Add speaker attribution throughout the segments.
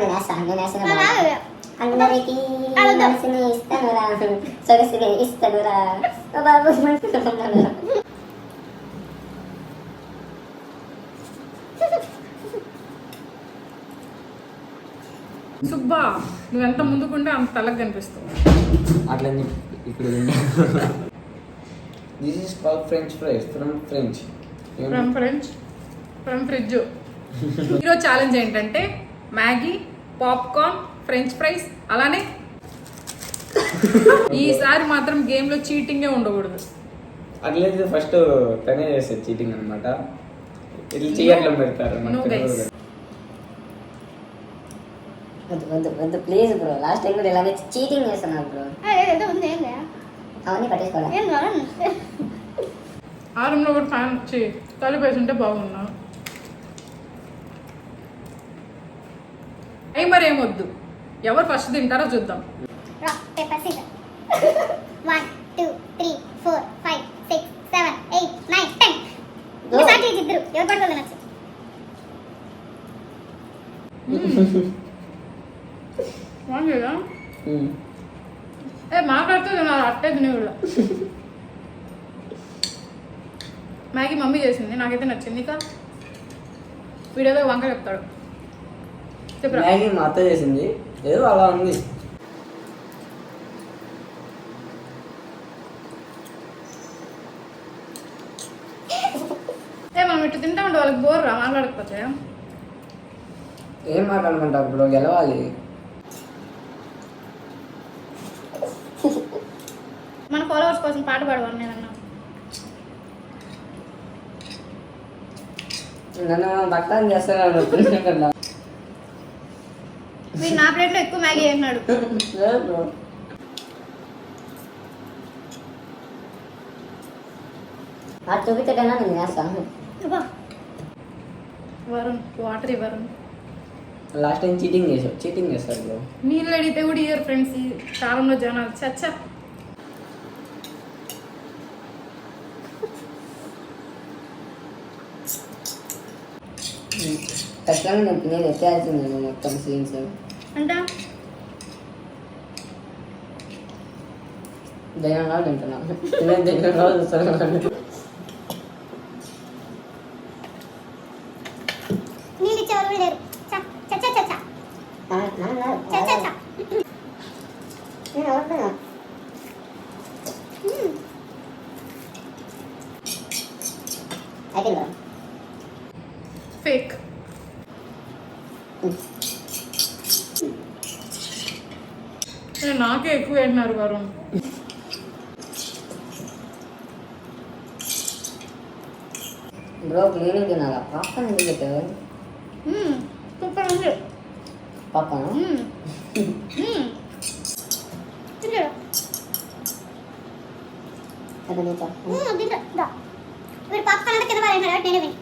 Speaker 1: నేను వేస్తాను అందరికి మనసుని ఇస్తాను రా సొగసుని ఇస్తాను రా బాబు
Speaker 2: సుబ్బా నువ్వెంత ముందుకుంటే అంత తలకు కనిపిస్తావు.
Speaker 3: అట్లా ఇప్పుడు this is called French fries
Speaker 2: from fridge. ఈరోజు ఛాలెంజ్ ఏంటంటే మ్యాగీ, పాప్కార్న్, ఫ్రెంచ్ ఫ్రైస్, అలానే ఈసారి మాత్రం గేమ్లో చీటింగే ఉండకూడదు.
Speaker 3: అట్లయితే ఫస్ట్ తనే చేస్తారు చీటింగ్ అనమాట. ఇట్లా చేయట్లా పెడతారు.
Speaker 1: వద్దు ప్లీజ్ బ్రో. లాస్ట్ టైం కూడా ఇలాగే చీటింగ్ చేస్తున్నారు బ్రో. అవన్నీ పట్టేసుకోవాలి.
Speaker 2: ఆ రూమ్లో కూడా ఫ్యాన్ తలుపేసి ఉంటే బాగున్నా. టైమర్ ఏమొద్దు, ఎవరు ఫస్ట్ తింటారో చూద్దాం.
Speaker 4: 1 2 3 4 5 6 7 8 9 10 ఒకసారి ఇద్దరు ఎవరు పట్టుకోవాలి నచ్చు.
Speaker 2: బాగుందా? మాట్లాడుతూ తినాలి, అట్టే తినేవాళ్ళు. మ్యాగీ మమ్మీ చేసింది, నాకైతే నచ్చింది. ఇక వీడియోలో వంక చెప్తాడు.
Speaker 3: మ్యాగీ మా అత్త చేసింది, ఏదో అలా ఉంది.
Speaker 2: మనం ఇటు తింటా ఉంటే వాళ్ళకి బోర్ రా మాట్లాడకపోతే.
Speaker 3: ఏం మాట్లాడుకుంటా ఇప్పుడు గెలవాలి.
Speaker 4: మన ఫాలోవర్స్ కోసం పాట పాడవాలి నేనన్నా.
Speaker 3: నన్ను భక్తాన్ని చేస్తాను.
Speaker 4: మీరు నా ప్లేట్లో ఎక్కువ మ్యాగీ వేసినాడు.
Speaker 1: అది చూపించకన్నా నేను వేస్తాను.
Speaker 2: వరుణ్ వాటర్ ఇవ్వరు.
Speaker 3: లాస్ట్ టైం చీటింగ్ చేస్తారు బ్రో.
Speaker 2: నీళ్ళు అడిగితే కూడా ఇయ్యరు ఫ్రెండ్స్ ఈ కాలంలో జనాలు. చచ్చా
Speaker 1: ఖచ్చితంగా నేను తినేది ఎత్తేయాల్సింది మొత్తం సీన్స్.
Speaker 4: అంటే
Speaker 1: దైనంగా తింటున్నాను. దైనంగా చూస్తాను.
Speaker 4: నీళ్ళు ఇచ్చేవారు కూడా లేరు. చచ్చా చచ్చా చచ్చా
Speaker 1: నేను అవుతున్నా అయిపోయిందా?
Speaker 2: ఫేక్. నాకే ఎక్కువ వేసినారు వరుణ్.
Speaker 1: బ్రో క్లీనింగ్ తినాలా? పాప్కార్న్ ఎందుకు పెట్టావు?
Speaker 4: సూపర్ ఉంది.
Speaker 1: పాప్కార్న్
Speaker 4: తింటా. మీరు పాప్కార్న్ అంటే కింద పారేసినారు, నేనే విని.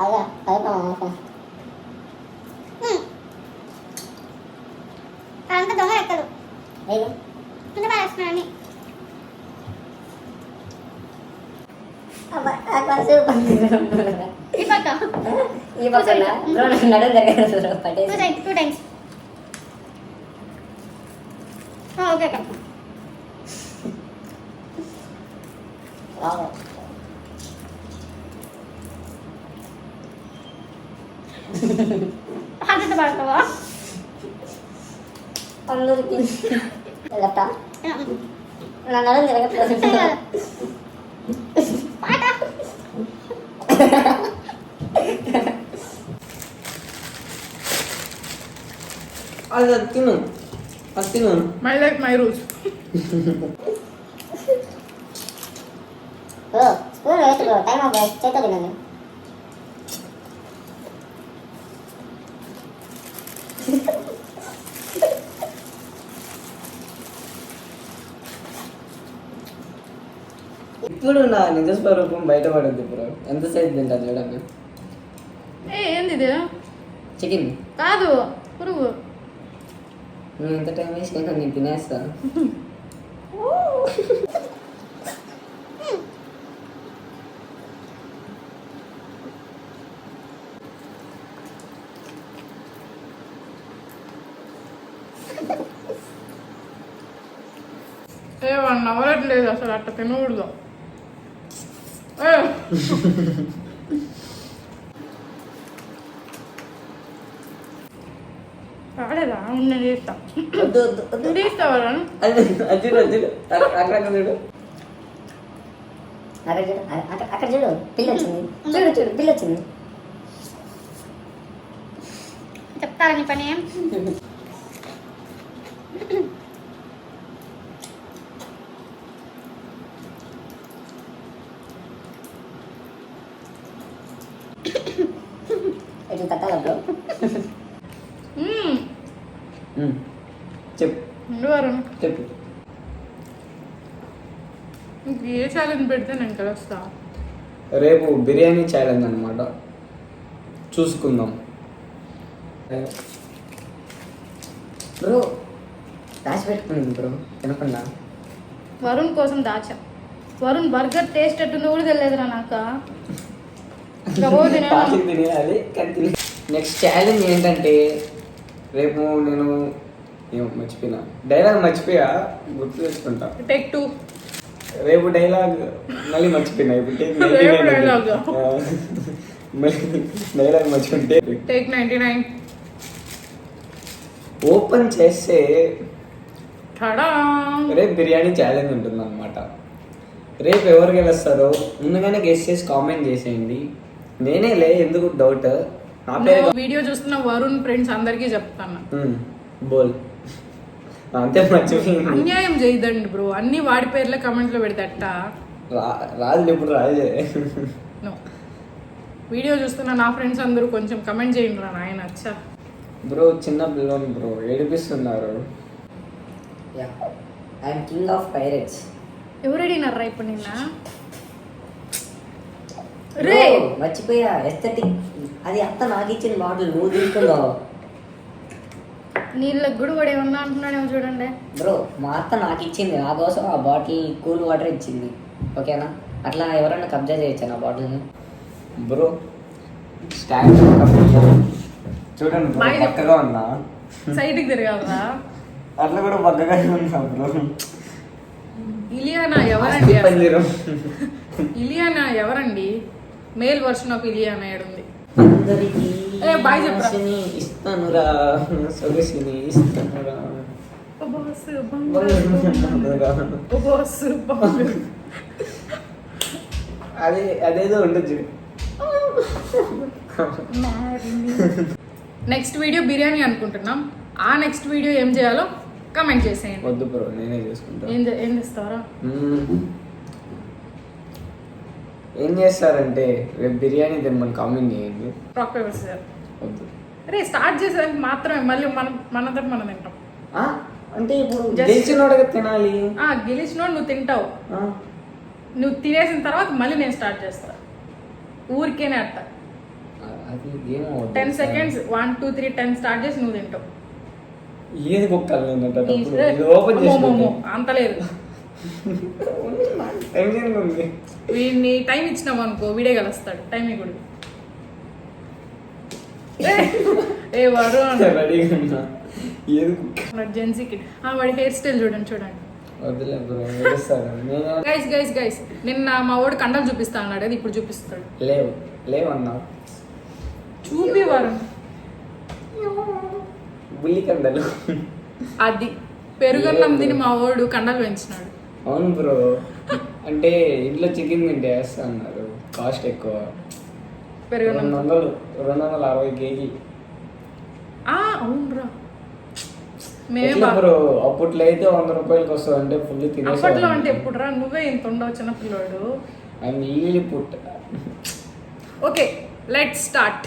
Speaker 1: అదే అయిపోయి
Speaker 4: అదంతా దొంగ ఎక్కలు
Speaker 1: ఏది
Speaker 4: కింద పారేస్తున్నారని. ఈ పక్క
Speaker 1: ఈ పక్కన బ్రో నాకు నడుము జరగదు పట్టేసి
Speaker 4: 2 times. Okay okay. అదంతా పడతావా?
Speaker 1: అందరికి లెఫ్టా నా నడుము జరగట్లేదు.
Speaker 4: పాట
Speaker 3: అది తిను.
Speaker 2: My life my rules.
Speaker 1: Spoon waste bro. Time of చేతో తినండి.
Speaker 3: ఇప్పుడు నా నిజ స్వరూపం బయటపడద్దు బ్రో. ఎంతసేపు తింటా చూడండి.
Speaker 2: ఏంది ఇది?
Speaker 3: చికెన్
Speaker 2: కాదు, పురుగు.
Speaker 3: నువ్వు ఎంత టైం వేస్ట్ అయినా నేను తినేస్తాను.
Speaker 2: 1 hour లేదు అసలు అట్ట తినకూడదు. రాలేదా నేను చేస్తా.
Speaker 3: వద్దు వద్దు వద్దు.
Speaker 2: తీస్తావా?
Speaker 3: అర్జుడు అర్జుడు అక్కడ చూడు.
Speaker 1: అక్కడ చూడు పిల్ల వచ్చింది. చూడు పిల్ల వచ్చింది.
Speaker 4: చెప్తారా నీ పని?
Speaker 1: ఇట్లా తట్టాల బ్రో.
Speaker 3: చెప్పు చెప్పు.
Speaker 2: ఏ ఛాలెంజ్ పెడితే నేను కలుస్తా.
Speaker 3: రేపు బిర్యానీ ఛాలెంజ్ అనమాట, చూసుకుందాం.
Speaker 1: బ్రో దాచి పెట్టుకుంది బ్రో తినకుండా.
Speaker 2: వరుణ్ కోసం దాచా. వరుణ్ బర్గర్ టేస్ట్ ఎట్టుందో కూడా తెలియదురా నాకు.
Speaker 3: తినేయాలి. నెక్స్ట్ ఛాలెంజ్ ఏంటంటే రేపు నేను మర్చిపోయినా డైలాగ్ గుర్తు తెచ్చుకుంటా.
Speaker 2: టేక్ 2.
Speaker 3: రేపు డైలాగ్ మళ్ళీ మర్చిపోయినా. ఇప్పుడు డైలాగ్ మర్చిపోతే
Speaker 2: టేక్ 99.
Speaker 3: ఓపెన్ చేస్తే
Speaker 2: టడా
Speaker 3: రేపు బిర్యానీ ఛాలెంజ్ ఉంటుంది అనమాట. రేపు ఎవరు గెలుస్తారో ముందుగానే గెస్ట్ చేసి కామెంట్ చేసేయండి. నేనేలే, ఎందుకు డౌట్. నా పేరు
Speaker 2: వీడియో చూస్తున్న వరుణ్ ఫ్రెండ్స్ అందరికీ చెప్తాను,
Speaker 3: బోల్. అంతే, మర్చిపోయింది.
Speaker 2: అన్యాయం చేయదండి బ్రో, అన్ని వాడి పేర్లే కమెంట్లో పెడతట.
Speaker 3: రాజు ఇప్పుడు రాజే.
Speaker 2: వీడియో చూస్తున్న నా ఫ్రెండ్స్ అందరూ కొంచెం కమెంట్ చేయండి రా నాయన. అచ్చా
Speaker 3: బ్రో, చిన్న పిల్లని బ్రో ఏడిపిస్తున్నారు.
Speaker 1: I'm king of pirates.
Speaker 2: ఎవరు అడిగినారా ఇప్పుడు నిన్న?
Speaker 1: రే మర్చిపోయా, ఎస్థెటిక్. అది అత్త నాకు ఇచ్చిన బాటిల్ నువ్వు తీసుకున్నావు.
Speaker 2: నీళ్ళకి కూడా వాడు ఏమన్నా అంటున్నాడేమో చూడండి
Speaker 1: బ్రో. మా అత్త నాకు ఇచ్చింది, నా కోసం ఆ బాటిల్ కూల్ వాటర్ ఇచ్చింది. ఓకేనా? అట్లా ఎవరన్నా కబ్జా చేయొచ్చా నా బాటిల్ని?
Speaker 3: బ్రో స్టాండ్ చూడండి బ్రో, పక్కగా ఉన్నా.
Speaker 2: సైడ్కి తిరగాలరా?
Speaker 3: అట్లా కూడా పక్కగా ఉన్నా బ్రో.
Speaker 2: ఇలియానా ఎవరండి? ఇలియానా ఎవరండి? మేల్ వర్షన్ ఆఫ్ ఇలియానా ఏడుంది?
Speaker 1: అందరికీ
Speaker 2: బాయ్ చెప్పరా.
Speaker 3: ఇస్తానురా సొగసిని ఇస్తానురా. అదేదో ఉండొచ్చు.
Speaker 2: నెక్స్ట్ వీడియో బిర్యానీ అనుకుంటున్నాం. ఆ నెక్స్ట్ వీడియో ఏం చేయాలో కమెంట్ చేసేయండి.
Speaker 3: వద్దు బ్రో, నేనే చేసుకుంటా.
Speaker 2: ఏం చేస్తారా?
Speaker 3: ఏం చేస్తారంటే రేపు బిర్యానీ తినమని కామెంట్ చేయండి.
Speaker 2: Rock paper scissor.
Speaker 3: వద్దు.
Speaker 2: అరే స్టార్ట్ చేసేదానికి మాత్రమే, మళ్ళీ మనతో మనం తింటాం.
Speaker 3: అంటే ఇప్పుడు గెలిచినోడుగా తినాలి.
Speaker 2: గెలిచినోడు నువ్వు తింటావు. నువ్వు తినేసిన తర్వాత మళ్ళీ నేను స్టార్ట్ చేస్తా. ఊరికేనే అట్ట 10 seconds 1 2 3 10 స్టార్ట్ చేసి నువ్వు తింటావు.
Speaker 3: ఏది కుక్కలు ఓపెన్ చేసి
Speaker 2: అంత లేదు. వీడిని టైం ఇచ్చినావు అనుకో, వీడే కలుస్తాడు. టైం ఇవ్వడు. ఏ వాడు జెన్సీ కిడ్. వాడి హెయిర్ స్టైల్ చూడండి. గైస్ నిన్న మా వాడు కండలు చూపిస్తా అన్నాడు, అది ఇప్పుడు చూపిస్తాడు.
Speaker 3: లేవన్నా
Speaker 2: చూపివారు
Speaker 3: బుల్లి కండలు.
Speaker 2: అది పెరుగన్నం తిని మా వాడు కండలు పెంచినాడు.
Speaker 3: అవును బ్రో, అంటే ఇంట్లో చికెన్ తింటే వేస్తా అన్నారు. కాస్ట్ ఎక్కువ, 260 kg.
Speaker 2: అవునరా,
Speaker 3: బ్రో అప్పట్లో అయితే 100 రూపాయలకి వస్తుంది. అంటే ఫుల్ తినేసి.
Speaker 2: అప్పట్లో అంటే ఎప్పుడు రా? నువ్వే ఇంత ఉండవు చిన్న పిల్లోడు.
Speaker 3: Put.
Speaker 2: Okay let's start.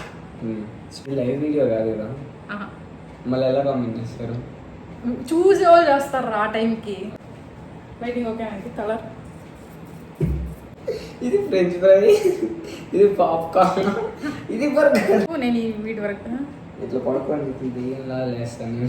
Speaker 3: Live video కాదు కదా, మళ్ళీ ఎలా కామెంట్ చేస్తారు?
Speaker 2: చూసి వాళ్ళు చేస్తారు ఆ టైంకి. లైటింగ్ ఓకే అండి. కలర్
Speaker 3: ఇది ఫ్రెంచ్ ఫ్రై, ఇది పాప్కార్న్, ఇది బర్గర్.
Speaker 2: నేను ఈ వీటి వరకు
Speaker 3: ఇట్లా పడుకోండి, ఇది ఏం లేస్తాను.